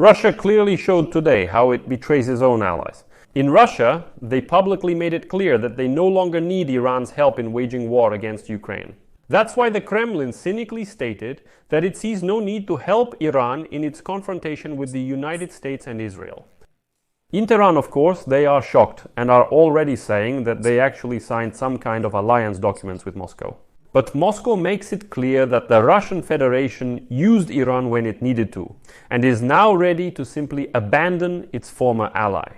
Russia clearly showed today how it betrays its own allies. In Russia, they publicly made it clear that they no longer need Iran's help in waging war against Ukraine. That's why the Kremlin cynically stated that it sees no need to help Iran in its confrontation with the United States and Israel. In Tehran, of course, they are shocked and are already saying that they actually signed some kind of alliance documents with Moscow. But Moscow makes it clear that the Russian Federation used Iran when it needed to, and is now ready to simply abandon its former ally.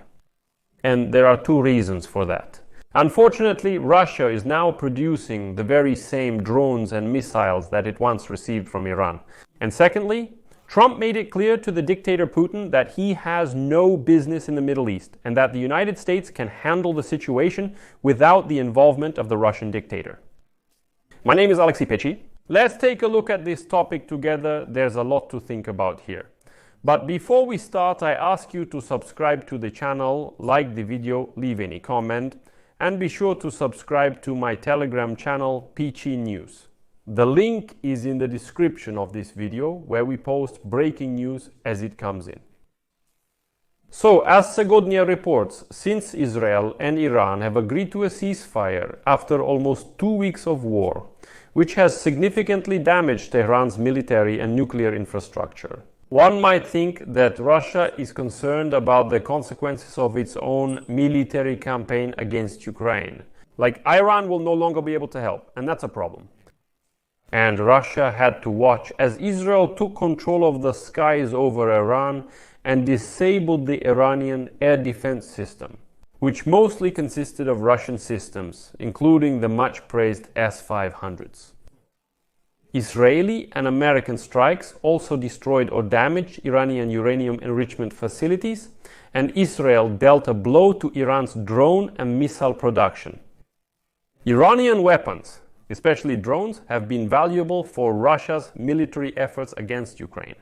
And there are two reasons for that. Unfortunately, Russia is now producing the very same drones and missiles that it once received from Iran. And secondly, Trump made it clear to the dictator Putin that he has no business in the Middle East and that the United States can handle the situation without the involvement of the Russian dictator. My name is Alexei Pechi. Let's take a look at this topic together. There's a lot to think about here. But before we start, I ask you to subscribe to the channel, like the video, leave any comment, and be sure to subscribe to my Telegram channel, Pechi News. The link is in the description of this video, where we post breaking news as it comes in. So, as Segodnya reports, since Israel and Iran have agreed to a ceasefire after almost 2 weeks of war, which has significantly damaged Tehran's military and nuclear infrastructure, one might think that Russia is concerned about the consequences of its own military campaign against Ukraine. Like, Iran will no longer be able to help, and that's a problem. And Russia had to watch as Israel took control of the skies over Iran and disabled the Iranian air defense system, which mostly consisted of Russian systems, including the much-praised S-500s. Israeli and American strikes also destroyed or damaged Iranian uranium enrichment facilities, and Israel dealt a blow to Iran's drone and missile production. Iranian weapons, especially drones, have been valuable for Russia's military efforts against Ukraine.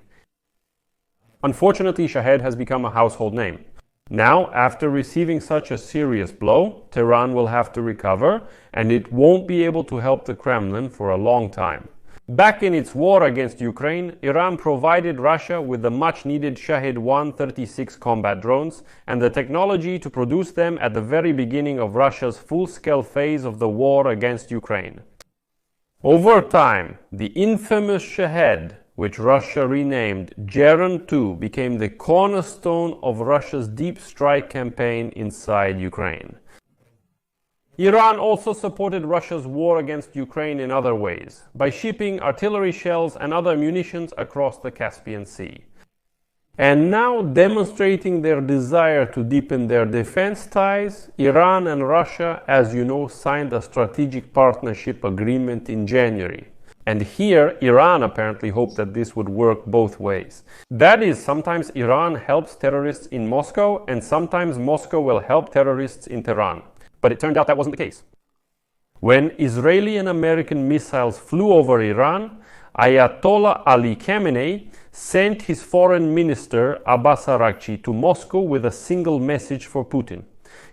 Unfortunately, Shahed has become a household name. Now, after receiving such a serious blow, Tehran will have to recover, and it won't be able to help the Kremlin for a long time. Back in its war against Ukraine, Iran provided Russia with the much-needed Shahed 136 combat drones and the technology to produce them at the very beginning of Russia's full-scale phase of the war against Ukraine. Over time, the infamous Shahed, which Russia renamed Geran 2, became the cornerstone of Russia's deep strike campaign inside Ukraine. Iran also supported Russia's war against Ukraine in other ways, by shipping artillery shells and other munitions across the Caspian Sea. And now, demonstrating their desire to deepen their defense ties, Iran and Russia, as you know, signed a strategic partnership agreement in January. And here, Iran apparently hoped that this would work both ways. That is, sometimes Iran helps terrorists in Moscow, and sometimes Moscow will help terrorists in Tehran. But it turned out that wasn't the case. When Israeli and American missiles flew over Iran, Ayatollah Ali Khamenei sent his foreign minister Abbas Araghchi to Moscow with a single message for Putin.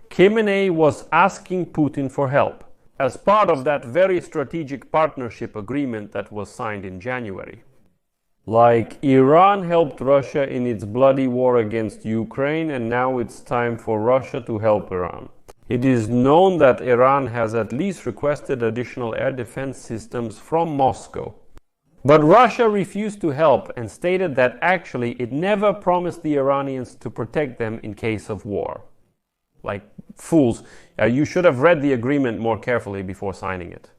Khamenei was asking Putin for help, as part of that very strategic partnership agreement that was signed in January. Like, Iran helped Russia in its bloody war against Ukraine, and now it's time for Russia to help Iran. It is known that Iran has at least requested additional air defense systems from Moscow. But Russia refused to help and stated that actually it never promised the Iranians to protect them in case of war. Like, fools, you should have read the agreement more carefully before signing it.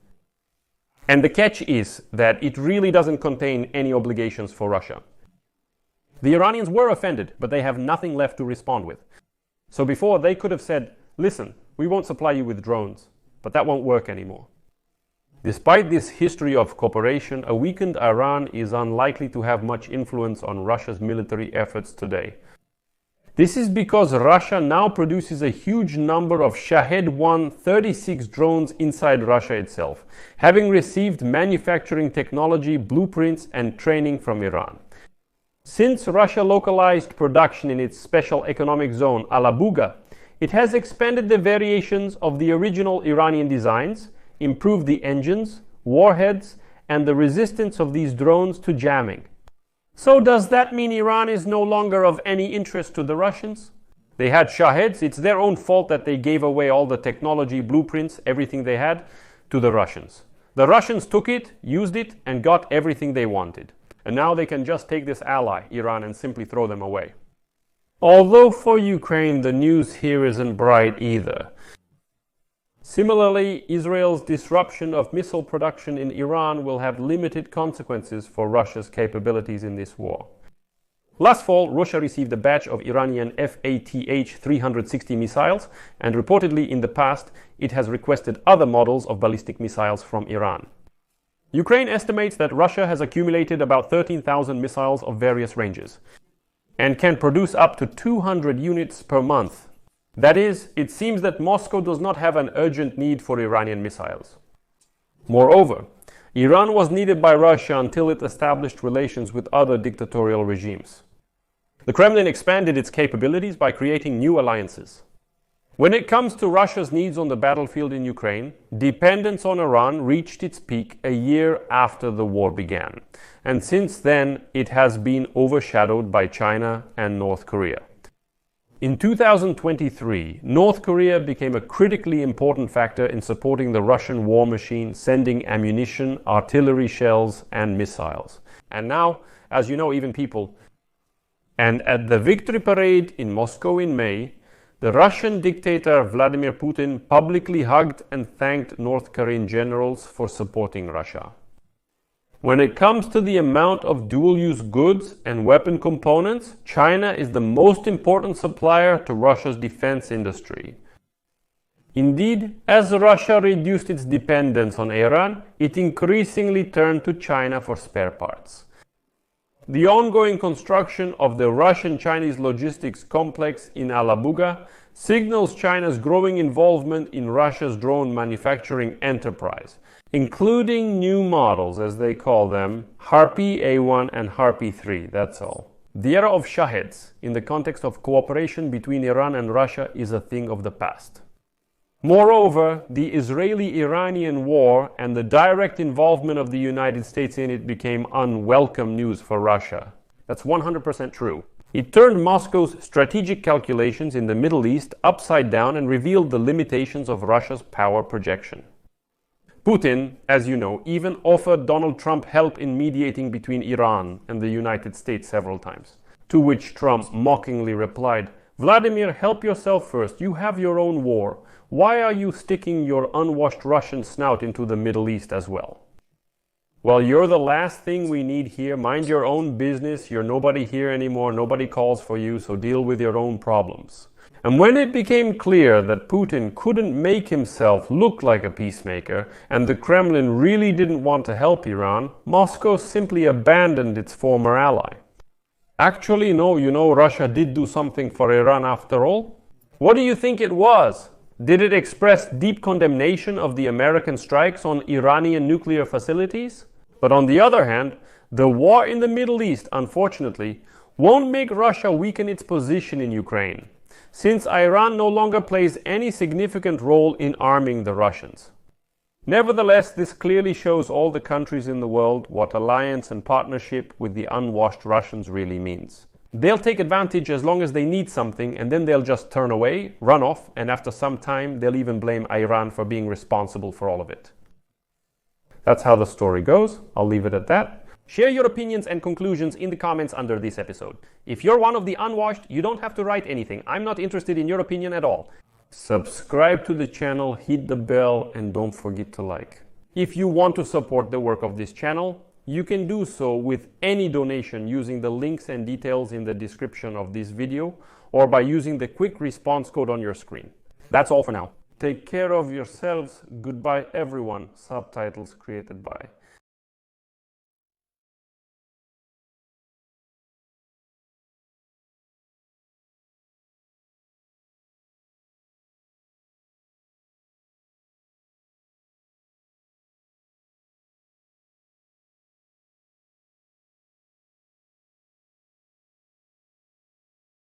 And the catch is that it really doesn't contain any obligations for Russia. The Iranians were offended, but they have nothing left to respond with. So before, they could have said, listen, we won't supply you with drones, but that won't work anymore. Despite this history of cooperation, a weakened Iran is unlikely to have much influence on Russia's military efforts today. This is because Russia now produces a huge number of Shahed 136 drones inside Russia itself, having received manufacturing technology, blueprints, and training from Iran. Since Russia localized production in its special economic zone, Alabuga, it has expanded the variations of the original Iranian designs, improved the engines, warheads, and the resistance of these drones to jamming. So does that mean Iran is no longer of any interest to the Russians? They had Shaheds. It's their own fault that they gave away all the technology, blueprints, everything they had to the Russians. The Russians took it, used it, and got everything they wanted. And now they can just take this ally, Iran, and simply throw them away. Although for Ukraine, the news here isn't bright either. Similarly, Israel's disruption of missile production in Iran will have limited consequences for Russia's capabilities in this war. Last fall, Russia received a batch of Iranian FATH-360 missiles, and reportedly in the past, it has requested other models of ballistic missiles from Iran. Ukraine estimates that Russia has accumulated about 13,000 missiles of various ranges, and can produce up to 200 units per month. That is, it seems that Moscow does not have an urgent need for Iranian missiles. Moreover, Iran was needed by Russia until it established relations with other dictatorial regimes. The Kremlin expanded its capabilities by creating new alliances. When it comes to Russia's needs on the battlefield in Ukraine, dependence on Iran reached its peak a year after the war began, and since then it has been overshadowed by China and North Korea. In 2023, North Korea became a critically important factor in supporting the Russian war machine, sending ammunition, artillery shells, and missiles. And now, as you know, even people. And at the victory parade in Moscow in May, the Russian dictator Vladimir Putin publicly hugged and thanked North Korean generals for supporting Russia. When it comes to the amount of dual-use goods and weapon components, China is the most important supplier to Russia's defense industry. Indeed, as Russia reduced its dependence on Iran, it increasingly turned to China for spare parts. The ongoing construction of the Russian-Chinese logistics complex in Alabuga signals China's growing involvement in Russia's drone manufacturing enterprise, including new models, as they call them, Harpy A1 and Harpy 3, that's all. The era of Shaheds, in the context of cooperation between Iran and Russia, is a thing of the past. Moreover, the Israeli-Iranian war and the direct involvement of the United States in it became unwelcome news for Russia. That's 100% true. It turned Moscow's strategic calculations in the Middle East upside down and revealed the limitations of Russia's power projection. Putin, as you know, even offered Donald Trump help in mediating between Iran and the United States several times. To which Trump mockingly replied, "Vladimir, help yourself first. You have your own war. Why are you sticking your unwashed Russian snout into the Middle East as well?" Well, you're the last thing we need here. Mind your own business. You're nobody here anymore. Nobody calls for you, so deal with your own problems. And when it became clear that Putin couldn't make himself look like a peacemaker and the Kremlin really didn't want to help Iran, Moscow simply abandoned its former ally. Actually, no, Russia did do something for Iran after all. What do you think it was? Did it express deep condemnation of the American strikes on Iranian nuclear facilities? But on the other hand, the war in the Middle East, unfortunately, won't make Russia weaken its position in Ukraine, since Iran no longer plays any significant role in arming the Russians. Nevertheless, this clearly shows all the countries in the world what alliance and partnership with the unwashed Russians really means. They'll take advantage as long as they need something, and then they'll just turn away, run off, and after some time they'll even blame Iran for being responsible for all of it. That's how the story goes. I'll leave it at that. Share your opinions and conclusions in the comments under this episode. If you're one of the unwashed, you don't have to write anything. I'm not interested in your opinion at all. Subscribe to the channel, hit the bell, and don't forget to like. If you want to support the work of this channel, you can do so with any donation using the links and details in the description of this video or by using the quick response code on your screen. That's all for now. Take care of yourselves. Goodbye, everyone. Subtitles created by